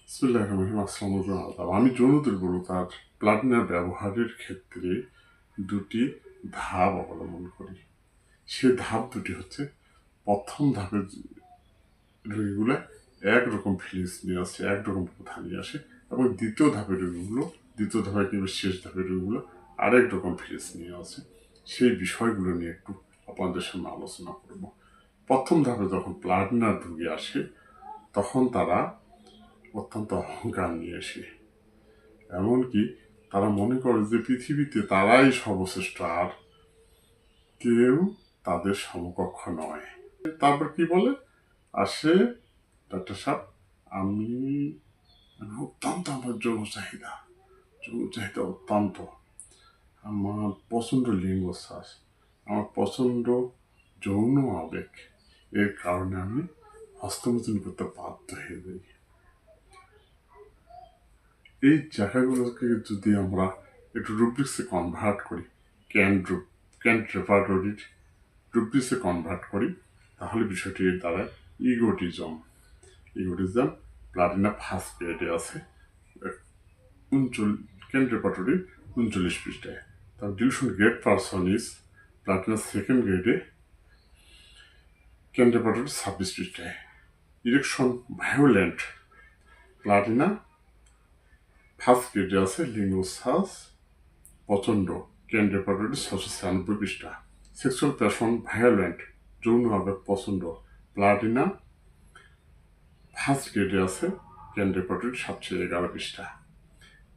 বিসমিল্লাহির রহমানির রহিম। আসসালামু আলাইকুম। আমি যৌন দুর্বলতার প্লাটিনার ব্যবহারের ক্ষেত্রে দুটি ধাপ অবলম্বন করি। সে ধাপ দুটি হচ্ছে, প্রথম ধাপে রোগীগুলো একরকম ফিলিংস নিয়ে আসে, একরকম কথা নিয়ে আসে, এবং দ্বিতীয় ধাপে কিংবা শেষ ধাপের রোগীগুলো আরেক রকম ফিলিংস নিয়ে আসে। সেই বিষয়গুলো নিয়ে একটু আপনাদের সামনে আলোচনা করব। প্রথম ধাপে যখন প্লাটিনার রোগী আসে, তখন তারা অত্যন্ত অহংকার নিয়ে আসে। এমনকি তারা মনে করে যে পৃথিবীতে তারাই সর্বশ্রেষ্ঠ, আর কেউ তাদের সমকক্ষ নয়। তারপর কি বলে আসে, ডাক্তার সাহেব আমি অত্যন্ত আমার যৌন চাহিদা অত্যন্ত, আমার প্রচণ্ড লিঙ্গশ্বাস, আমার প্রচণ্ড যৌন আবেগ, এর কারণে আমি হস্তমোচন করতে বাধ্য হয়ে যাই। এই জায়গাগুলোকে যদি আমরা একটু রুব্রিক্সে কনভার্ট করি, ক্যান্ট রেপার্টরির রুব্রিক্সে কনভার্ট করি, তাহলে বিষয়টি দাঁড়ায় ইগোটিজম। প্লাটিনা ফার্স্ট গ্রেডে আছে, ক্যান্ট রেপার্টরির 39 পৃষ্ঠায়। তার dilution grade person is Platina second গ্রেডে, ক্যান্ট রেপার্টরির 26 পৃষ্ঠায়। ইরেকশন ভায়োলেন্ট প্লাটিনা ফার্স্ট গ্রেডে আছে, লিঙ্গোসাস প্রচণ্ড, ক্যান্ট রেপার্টরির 696 পৃষ্ঠা। সেক্সুয়াল প্যাশন ভায়োলেন্ট যৌন আবেগ প্রচণ্ড, প্লাটিনা ফার্স্ট গ্রেডে আছে, ক্যান্ট রেপার্টরির 711 পৃষ্ঠা।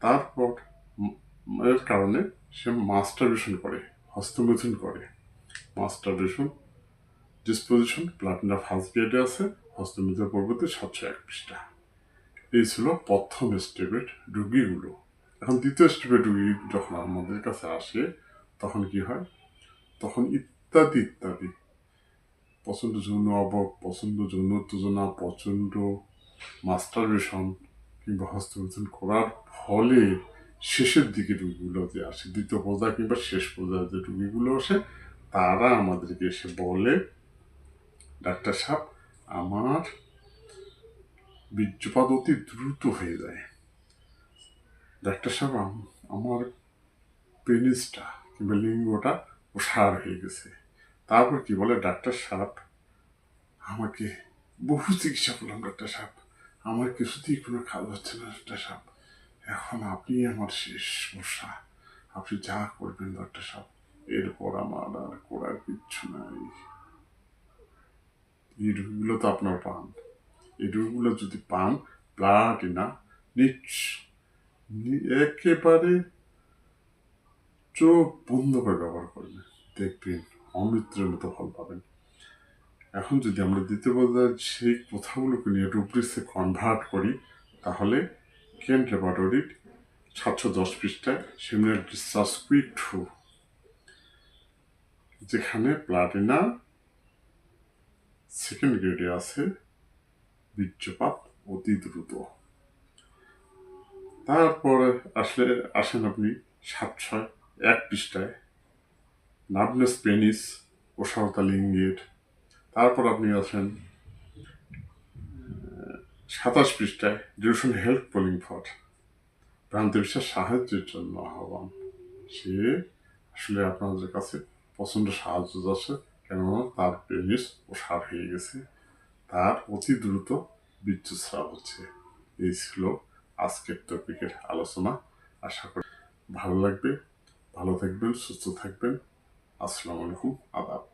তারপর এর কারণে সে মাস্টারবেশন করে, হস্তমৈথুন করে। মাস্টারবেশন ডিসপোজিশন প্লাটিনা ফার্স্ট গ্রেডে আছে, হস্তমৈথুন পরবর্তী 701 পৃষ্ঠা। এই ছিল প্রথম স্টেপের রুগীগুলো। এখন দ্বিতীয় স্টেপের রুগী যখন আমাদের কাছে আসে, তখন কি হয়, তখন ইত্যাদি ইত্যাদি প্রচণ্ড যৌন আবেগ, প্রচণ্ড যৌন উত্তেজনা, প্রচণ্ড মাস্টারবেশন কিংবা হস্তমৈথুন করার ফলে শেষের দিকে রুগীগুলো যে আসে, দ্বিতীয় পর্যায়ে কিংবা শেষ পর্যায়ে যে রুগীগুলো আসে, তারা আমাদেরকে এসে বলে, ডাক্তার সাহেব আমার বীর্যপাত অতি দ্রুত হয়ে যায়, ডাক্তার সাহেব আমার পেনিসটা কিংবা লিঙ্গটা প্রসার হয়ে গেছে। তারপর কি বলে, ডাক্তার সাহেব আমাকে বহু চিকিৎসা করলাম ডাক্তার সাহেব, আমার কিছুতেই কোনো কাজ হচ্ছে না ডাক্তার সাহেব, এখন আপনি আমার শেষ ভরসা, আপনি যা করবেন ডাক্তার সাহেব, এরপর আমার আর করার কিচ্ছু নাই। এই রোগগুলো তো আপনার পান, এই রোগগুলো যদি পান, প্লাটিনা একেবারে চোখ বন্ধ করে ব্যবহার করবেন, দেখবেন অমৃতের মতো ফল পাবেন। এখন যদি আমরা দ্বিতীয় পর্যায়ে সেই কথাগুলোকে নিয়ে রুব্রিক্সে কনভার্ট করি, তাহলে কেন্ট রেপার্টরির 710 পৃষ্ঠায় সেমিনার ডিসচার্জ কুইক টু, যেখানে প্লাটিনা সেকেন্ড গ্রেডে আছে, বীর্যপাত অতি দ্রুত। তারপরে আসেন আপনি 701 পৃষ্ঠায় নার্ভনেস পেনিস, প্রসারতা লিঙ্গের। তারপর আপনি আসেন 27 পৃষ্ঠায় ডিউরেশন হেল্প পোলিং ফর, ভ্রান্ত বিশ্বাস সাহায্যের জন্য আহ্বান। সে আসলে আপনাদের কাছে প্রচণ্ড সাহায্য যাচ্ছে, কেননা তার পেনিস প্রসার হয়ে গেছে, তার অতি দ্রুত বীর্যস্রাব হচ্ছে। এই ছিল আজকের টপিকের আলোচনা। আশা করি ভালো লাগবে। ভালো থাকবেন, সুস্থ থাকবেন। আসসালামু আলাইকুম, আদাব।